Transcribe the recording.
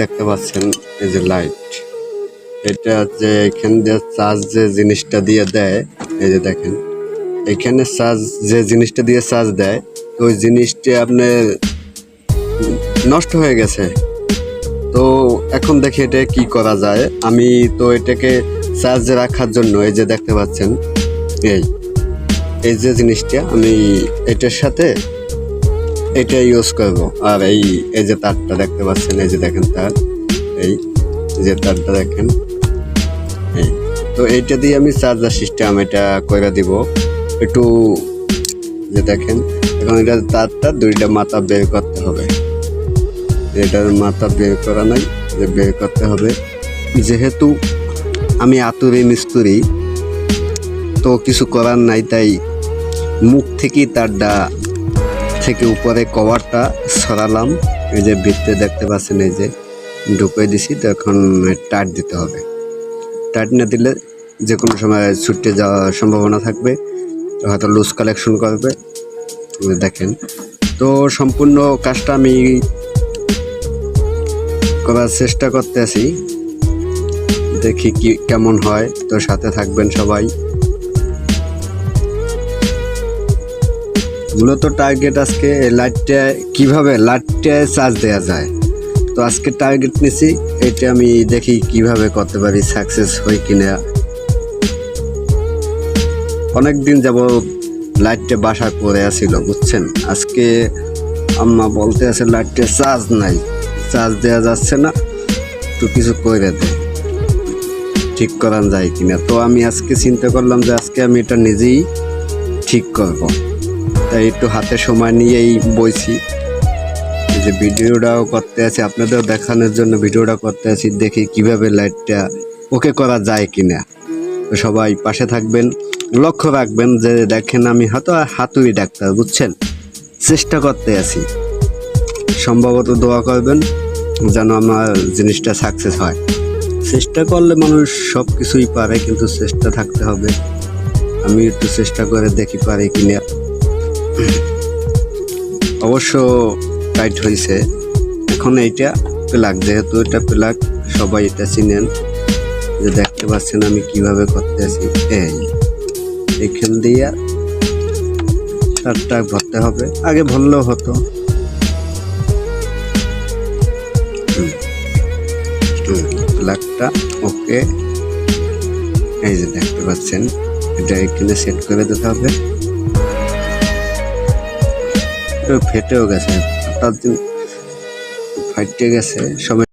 দেখতে পাচ্ছেন এই যে লাইট, এটা যে এখান দিয়ে চার্জ যে জিনিসটা দিয়ে দেয়, এই যে দেখেন এখানে চার্জ যে জিনিসটা দিয়ে চার্জ দেয়, ওই জিনিসটা আপনার নষ্ট হয়ে গেছে। তো এখন দেখি এটা কি করা যায়। আমি তো এটাকে চার্জে রাখার জন্য এই যে দেখতে পাচ্ছেন এই যে জিনিসটা, আমি এটার সাথে এটা ইউজ করব। আর এই যে তারটা দেখতে পাচ্ছেন, এই যে দেখেন তার, এই যে তারটা দেখেন, এই তো এইটা দিয়ে আমি চার্জার সিস্টেম এটা করে দিব একটু। যে দেখেন এখন এটা তারটা দুইটা মাথা বের করতে হবে, এটার মাথা বের করা নাই, যে বের করতে হবে। যেহেতু আমি আতুরি মিস্ত্রি, তো কিছু করার নাই, তাই মুখ থেকেই তারটা থেকে উপরে কভারটা সরালাম। এই যে ভিতরে দেখতে পাচ্ছেন, এই যে ঢুকিয়ে দিছি। তো এখন টাইট দিতে হবে, টাইট না দিলে যে কোনো সময় ছুটে যাওয়ার সম্ভাবনা থাকবে, হয়তো লুজ কালেকশন করবে। দেখেন তো সম্পূর্ণ কাজটা আমি করার চেষ্টা করতে আছি, দেখি কি কেমন হয়। তো সাথে থাকবেন সবাই। মূলত টার্গেট আজকে লাইটটা কিভাবে লাইটটা চার্জ দেওয়া যায়, তো আজকে টার্গেট নিছি এটা আমি দেখি কিভাবে করতে পারি, সাকসেস হই কিনা। অনেক দিন যাব লাইটটা বাসা করে আসছিল, বুঝছেন। আজকে আম্মা বলতে আছে লাইটটা চার্জ নাই, চার্জ দেওয়া যাচ্ছে না, তো কিছু করে দেয়, ঠিক করান যায় কিনা। তো আমি আজকে চিন্তা করলাম যে আজকে আমি এটা নিজেই ঠিক করব। তাই একটু হাতে সময় নিয়েই বইছি, যে ভিডিওটাও করতে আছি আপনাদের দেখানোর জন্য, ভিডিওটা করতে আছি, দেখি কিভাবে লাইটটা ওকে করা যায় কিনা। তো সবাই পাশে থাকবেন, লক্ষ্য রাখবেন। যে দেখেন আমি হয়তো হাতুড়ি ডাক্তার, বুঝছেন, চেষ্টা করতে আছি। সম্ভবত দোয়া করবেন যেন আমার জিনিসটা সাকসেস হয়। চেষ্টা করলে মানুষ সব কিছুই পারে, কিন্তু চেষ্টা থাকতে হবে। আমি একটু চেষ্টা করে দেখি পারি কিনা। অবশ্য টাইট হয়েছে। এখন এইটা প্লাগ, যেহেতু এটা প্লাগ সবাই এটা চিনেন, যে দেখতে পাচ্ছেন আমি কিভাবে করতে আছি। এইখান দিয়ে তারটা ভরতে হবে, আগে ভরলেও হতো। প্লাগটা ওকে, এই যে দেখতে পাচ্ছেন এটা এখানে সেট করে দিতে হবে। ফেটেও গেছে, তার দিন ফাইটে গেছে সবাই।